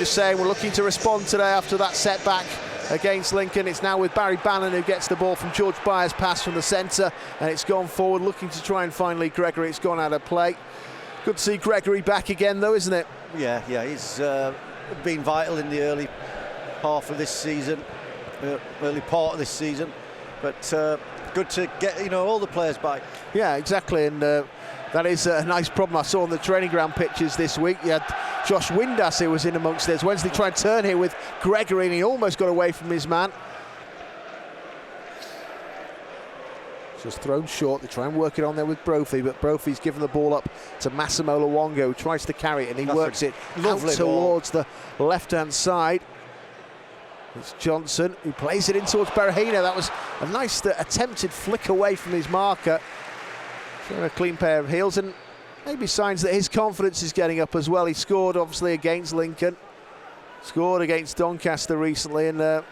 just saying we're looking to respond today after that setback against Lincoln. It's now with Barry Bannon who gets the ball from George Byers' pass from the centre, and it's gone forward, looking to try and find Lee Gregory. It's gone out of play. Good to see Gregory back again, though, isn't it? Yeah, he's been vital in the early half of this season, early part of this season. But good to get all the players back. Yeah, exactly, and that is a nice problem I saw on the training ground pitches this week. You had Josh Windass who was in amongst this. Wednesday tried to turn here with Gregory, and he almost got away from his man. Just thrown short. They try and work it on there with Brophy, but Brophy's given the ball up to Massimo Luongo, who tries to carry it, and he works it out towards the left-hand side. It's Johnson who plays it in towards Berahino. That was a nice attempted flick away from his marker. Showing a clean pair of heels, and maybe signs that his confidence is getting up as well. He scored obviously against Lincoln, scored against Doncaster recently, and it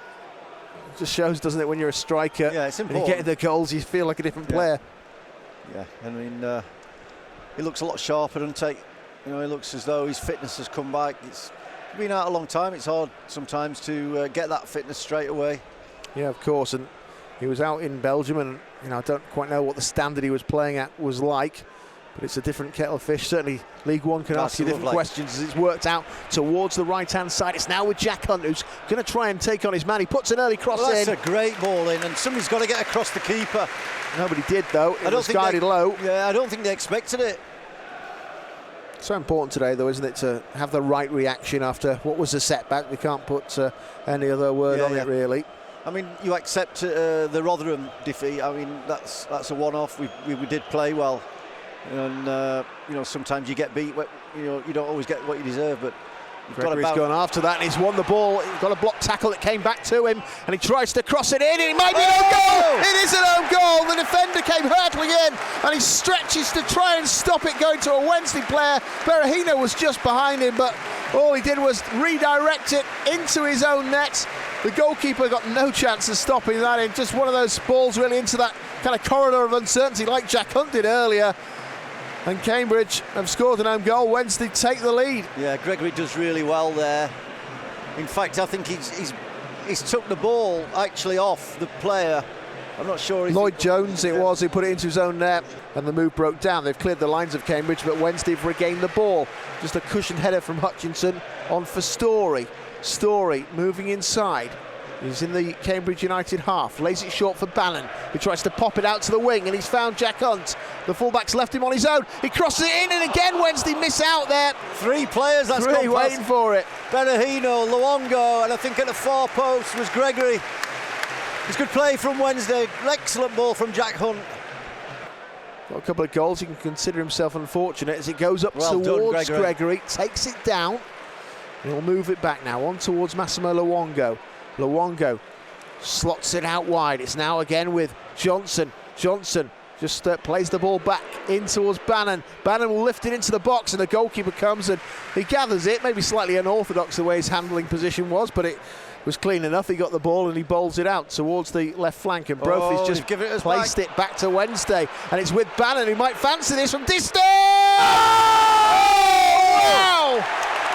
just shows, doesn't it, when you're a striker, it's important. and you get the goals, you feel like a different player. Yeah, I mean, he looks a lot sharper, doesn't he? He looks as though his fitness has come back. It's been out a long time. It's hard sometimes to get that fitness straight away. Yeah, of course, and he was out in Belgium, and I don't quite know what the standard he was playing at was like, but it's a different kettle of fish. Certainly League One can ask you different questions as it's worked out towards the right-hand side. It's now with Jack Hunt, who's going to try and take on his man. He puts an early cross in. That's a great ball in, and somebody's got to get across the keeper. Nobody did, though. It was guided low. Yeah, I don't think they expected it. So important today, though, isn't it, to have the right reaction after what was a setback. We can't put any other word on it, really. I mean, you accept the Rotherham defeat. I mean, that's a one-off. We did play well, and sometimes you get beat. You don't always get what you deserve, but Gregory's gone after that, and he's won the ball. He's got a block tackle that came back to him, and he tries to cross it in, and it might be an own goal. It is an own goal. The defender came hurtling in, and he stretches to try and stop it going to a Wednesday player. Berahino was just behind him, but all he did was redirect it into his own net. The goalkeeper got no chance of stopping that in. Just one of those balls really into that kind of corridor of uncertainty like Jack Hunt did earlier. And Cambridge have scored an own goal. Wednesday take the lead. Yeah, Gregory does really well there. In fact, I think he's took the ball actually off the player. I'm not sure. Lloyd Jones it was who put it into his own net, and the move broke down. They've cleared the lines of Cambridge, but Wednesday have regained the ball. Just a cushioned header from Hutchinson on for Story. Story moving inside. He's in the Cambridge United half, lays it short for Bannon, who tries to pop it out to the wing, and he's found Jack Hunt. The fullback's left him on his own. He crosses it in, and again Wednesday miss out there. Three players, that's three waiting for it. Berahino, Luongo, and I think at the far post was Gregory. It's good play from Wednesday. Excellent ball from Jack Hunt. Got a couple of goals. He can consider himself unfortunate as it goes up towards Gregory. Takes it down. And he'll move it back now on towards Massimo Luongo. Luongo slots it out wide. It's now again with Johnson. Johnson just plays the ball back in towards Bannon. Bannon will lift it into the box, and the goalkeeper comes and he gathers it. Maybe slightly unorthodox the way his handling position was, but it was clean enough. He got the ball and he bowls it out towards the left flank, and Brophy's just placed it back to Wednesday, and it's with Bannon, who might fancy this from distance. Oh! Wow!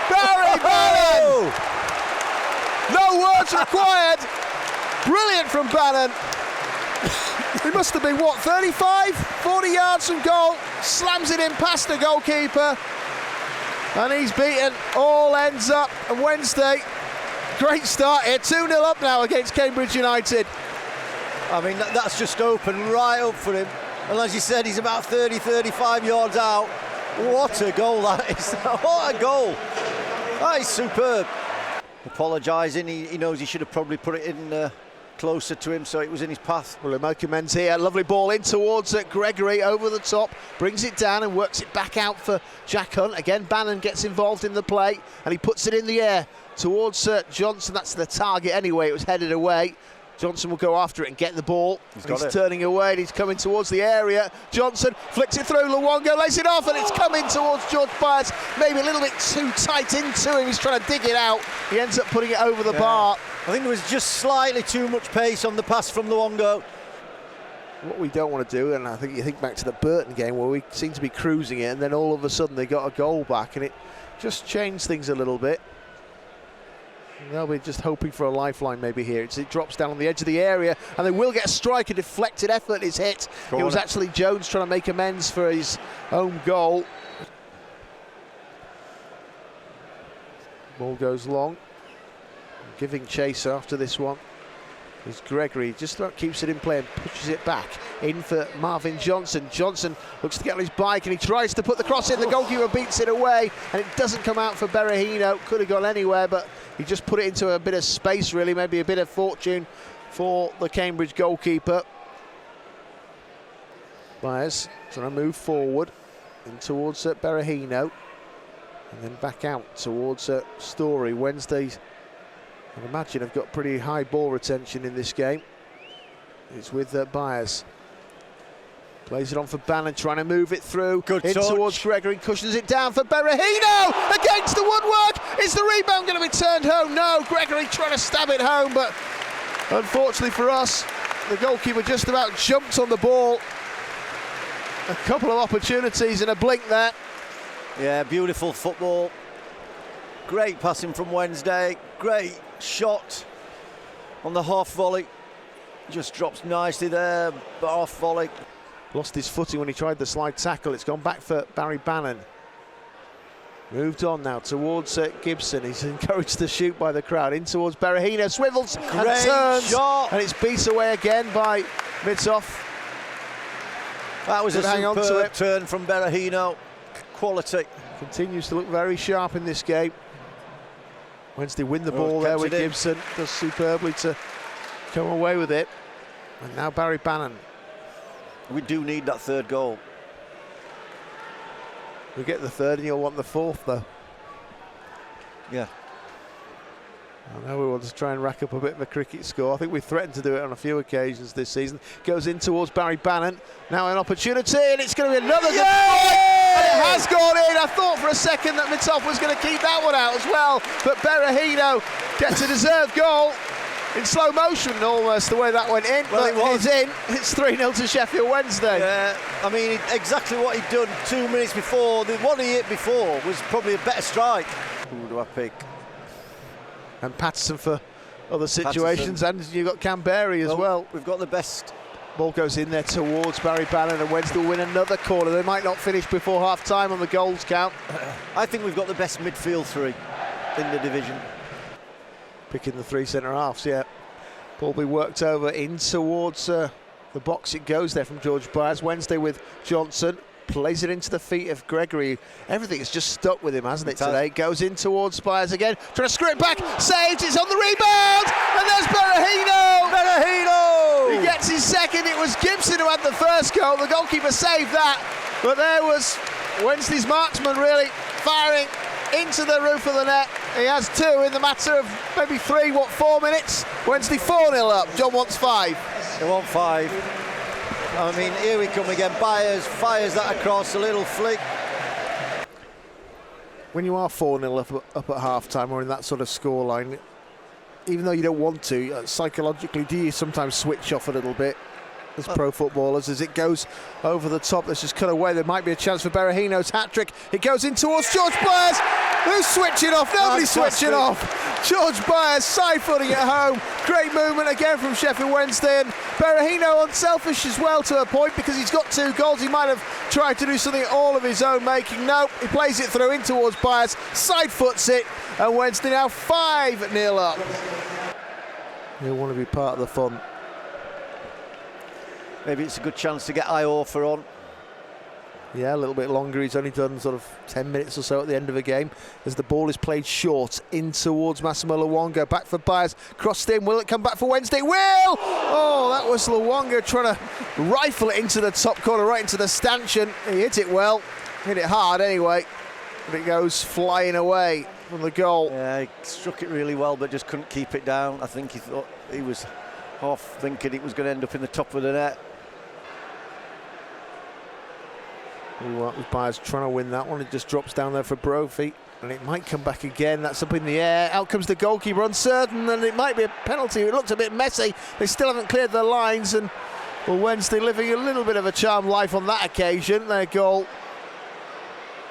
Barry Bannon! No words required. Brilliant from Bannon. He must have been, 35, 40 yards from goal. Slams it in past the goalkeeper. And he's beaten. All ends up. And Wednesday, great start here. 2-0 up now against Cambridge United. I mean, that's just opened right up for him. And as you said, he's about 30, 35 yards out. What a goal that is. What a goal. That is superb. Apologising, he knows he should have probably put it in closer to him, so it was in his path. Well, Emoki Men's here, lovely ball in towards Gregory over the top, brings it down and works it back out for Jack Hunt. Again, Bannon gets involved in the play, and he puts it in the air towards Johnson. That's the target anyway, it was headed away. Johnson will go after it and get the ball. He's turning away and he's coming towards the area. Johnson flicks it through, Luongo lays it off, and it's coming towards George Byers. Maybe a little bit too tight into him. He's trying to dig it out. He ends up putting it over the bar. I think there was just slightly too much pace on the pass from Luongo. What we don't want to do, and I think you think back to the Burton game where we seemed to be cruising it, and then all of a sudden they got a goal back, and it just changed things a little bit. They'll be just hoping for a lifeline maybe here. It drops down on the edge of the area, and they will get a strike. A deflected effort is hit. It was actually Jones trying to make amends for his own goal. Ball goes long. Giving chase after this one is Gregory. Just about keeps it in play and pushes it back. In for Marvin Johnson. Johnson looks to get on his bike and he tries to put the cross in. The goalkeeper beats it away and it doesn't come out for Berahino. Could have gone anywhere, but he just put it into a bit of space, really. Maybe a bit of fortune for the Cambridge goalkeeper. Byers trying to move forward and towards Berahino. And then back out towards Story. Wednesday, I'd imagine, have got pretty high ball retention in this game. It's with Byers. Plays it on for Bannon, trying to move it through. Good in touch. Towards Gregory, cushions it down for Berahino! Against the woodwork! Is the rebound going to be turned home? No, Gregory trying to stab it home, but unfortunately for us, the goalkeeper just about jumped on the ball. A couple of opportunities in a blink there. Yeah, beautiful football. Great passing from Wednesday. Great shot on the half volley. Just drops nicely there, but half volley. Lost his footing when he tried the slide tackle. It's gone back for Barry Bannon. Moved on now towards Gibson. He's encouraged to shoot by the crowd. In towards Berahino, swivels and turns. Shot. And it's beat away again by Mitsoff. That was a superb turn from Berahino. Quality. Continues to look very sharp in this game. Wednesday win the ball there with Gibson. Does superbly to come away with it. And now Barry Bannon. We do need that third goal. We get the third and you'll want the fourth though. Yeah. I know we want to try and rack up a bit of a cricket score. I think we threatened to do it on a few occasions this season. Goes in towards Barry Bannon. Now an opportunity, and it's going to be another good strike. And it has gone in. I thought for a second that Mitsoff was going to keep that one out as well. But Berahino gets a deserved goal in slow motion almost, the way that went in. Well, but it was in. It's 3-0 to Sheffield Wednesday. Yeah, I mean, exactly what he'd done 2 minutes before. The one he hit before was probably a better strike. Who do I pick? And Patterson for other situations, and you've got Canberry as well. We've got the best. Ball goes in there towards Barry Bannon, and Wednesday will win another corner. They might not finish before half-time on the goals count. I think we've got the best midfield three in the division. Picking the three centre-halves, yeah. Ball be worked over in towards the box. It goes there from George Byers. Wednesday with Johnson. Plays it into the feet of Gregory. Everything has just stuck with him, hasn't it, today? Goes in towards Byers again. Trying to screw it back. Saved. It's on the rebound. And there's Berahino. Berahino! He gets his second. It was Gibson who had the first goal. The goalkeeper saved that. But there was Wednesday's marksman really firing into the roof of the net. He has two in the matter of maybe 4 minutes. Wednesday 4-0 up. John wants 5. They want 5. I mean, here we come again. Byers fires that across, a little flick. When you are 4-0 up at half-time or in that sort of scoreline, even though you don't want to, psychologically, do you sometimes switch off a little bit as pro footballers as it goes over the top? Let's just cut away. There might be a chance for Berahino's hat-trick. It goes in towards George Byers. Who's switching off? Nobody's switching off. George Byers side-footing at home. Great movement again from Sheffield Wednesday, and Berahino unselfish as well to a point because he's got 2 goals. He might have tried to do something all of his own making. No, he plays it through in towards Byers, side-foots it, and Wednesday now 5-0 up. He'll want to be part of the fun. Maybe it's a good chance to get Iorfa on. Yeah, a little bit longer. He's only done sort of 10 minutes or so at the end of a game as the ball is played short in towards Massimo Luongo. Back for Byers, crossed in. Will it come back for Wednesday? Will! Oh, that was Luongo trying to rifle it into the top corner, right into the stanchion. He hit it well, hit it hard anyway, but it goes flying away from the goal. Yeah, he struck it really well, but just couldn't keep it down. I think he thought he was half thinking it was going to end up in the top of the net. Byers trying to win that one. It just drops down there for Brophy, and it might come back again. That's up in the air. Out comes the goalkeeper, uncertain, and it might be a penalty. It looks a bit messy. They still haven't cleared the lines, and Wednesday living a little bit of a charmed life on that occasion. Their goal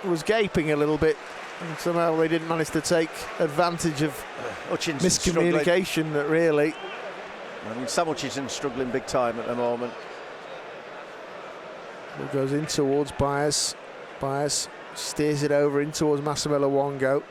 was gaping a little bit. And somehow they didn't manage to take advantage of miscommunication, really. I mean, Sam Hutchinson's struggling big time at the moment. It goes in towards Byers. Byers steers it over in towards Massimo Luongo.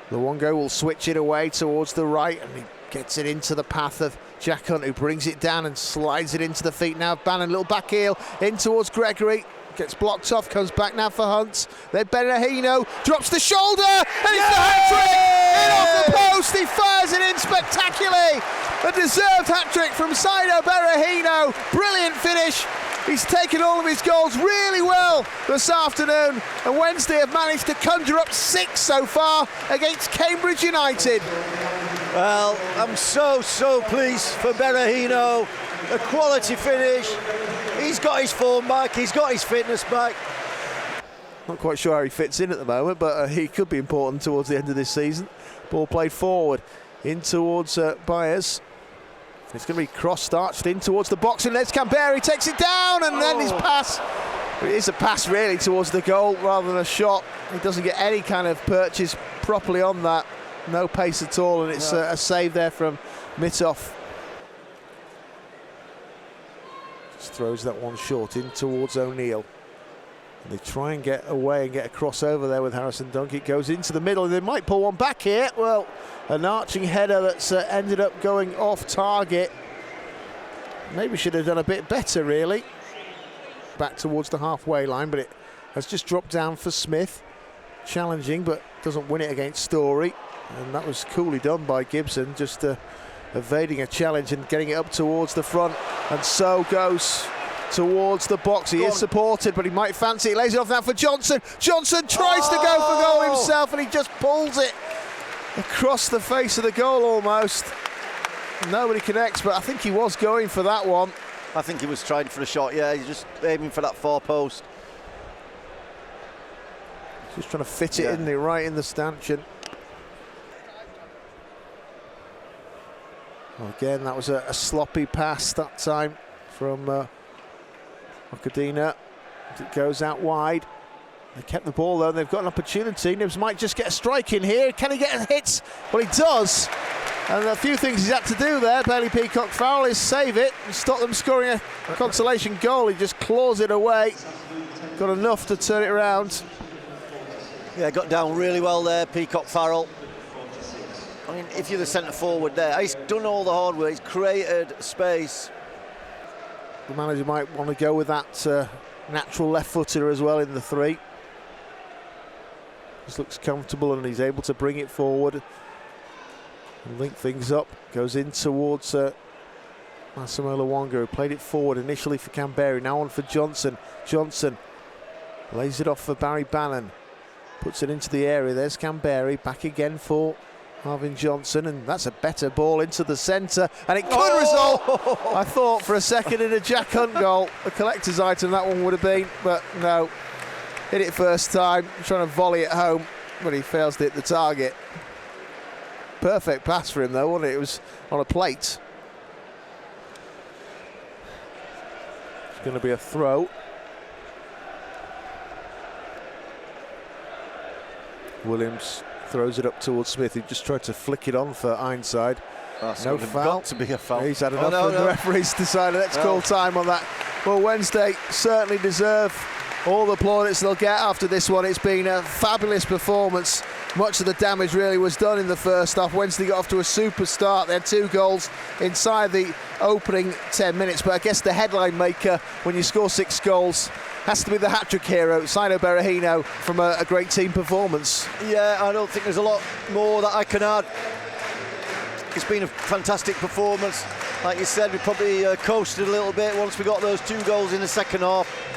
Luongo will switch it away towards the right, and he gets it into the path of Jack Hunt, who brings it down and slides it into the feet now of Bannon. Little back heel in towards Gregory. Gets blocked off, comes back now for Hunt. Then Berahino drops the shoulder, and it's the hat-trick! In off the post, he fires it in spectacularly! A deserved hat-trick from Saido Berahino. Brilliant finish. He's taken all of his goals really well this afternoon, and Wednesday have managed to conjure up 6 so far against Cambridge United. Well, I'm so pleased for Berahino. A quality finish. He's got his form back, he's got his fitness back. Not quite sure how he fits in at the moment, but he could be important towards the end of this season. Ball played forward, in towards Byers. It's going to be cross-starched in towards the box, and there's Camberi, takes it down, and then his pass. It is a pass really towards the goal rather than a shot. He doesn't get any kind of purchase properly on that. No pace at all, and it's a save there from Mitov. Just throws that one short in towards O'Neill. And they try and get away and get a crossover there with Harrison Dunk. It goes into the middle, and they might pull one back here. Well, an arching header that's ended up going off target. Maybe should have done a bit better, really. Back towards the halfway line, but it has just dropped down for Smith. Challenging, but doesn't win it against Story. And that was coolly done by Gibson, just evading a challenge and getting it up towards the front. And so goes towards the box. He is supported, but he might fancy it. Lays it off now for Johnson. Johnson tries to go for goal himself, and he just pulls it across the face of the goal almost. Nobody connects, but I think he was going for that one. I think he was trying for a shot, yeah. He's just aiming for that far post. Just trying to fit it in there, right in the stanchion. Well, again, that was a sloppy pass that time from Ocadina. It goes out wide. They kept the ball though, and they've got an opportunity. Nibs might just get a strike in here. Can he get a hit? Well, he does. And a few things he's had to do there. Bailey Peacock foul is save it and stop them scoring a consolation goal. He just claws it away. Got enough to turn it around. Yeah, got down really well there, Peacock Farrell. I mean, if you're the centre forward there, he's done all the hard work. He's created space. The manager might want to go with that natural left-footer as well in the 3. Just looks comfortable, and he's able to bring it forward and link things up. Goes in towards Massimo Luongo, who played it forward initially for Camberi, now on for Johnson. Johnson lays it off for Barry Bannon, puts it into the area. There's Camberi, back again for Marvin Johnson, and that's a better ball into the centre, and it could result, I thought for a second, in a Jack Hunt goal. A collector's item that one would have been, but no. Hit it first time, trying to volley it home, but he fails to hit the target. Perfect pass for him though, wasn't it? It was on a plate. It's going to be a throw. Williams throws it up towards Smith, who just tried to flick it on for Ironside. No foul. Got to be a foul. He's had enough, and the referee's decided let's call time on that. Well, Wednesday certainly deserve all the plaudits they'll get after this one. It's been a fabulous performance. Much of the damage really was done in the first half. Wednesday got off to a super start. They had 2 goals inside the opening 10 minutes, but I guess the headline maker when you score 6 goals has to be the hat-trick hero, Saido Berahino, from a great team performance. Yeah, I don't think there's a lot more that I can add. It's been a fantastic performance. Like you said, we probably coasted a little bit once we got those 2 goals in the second half.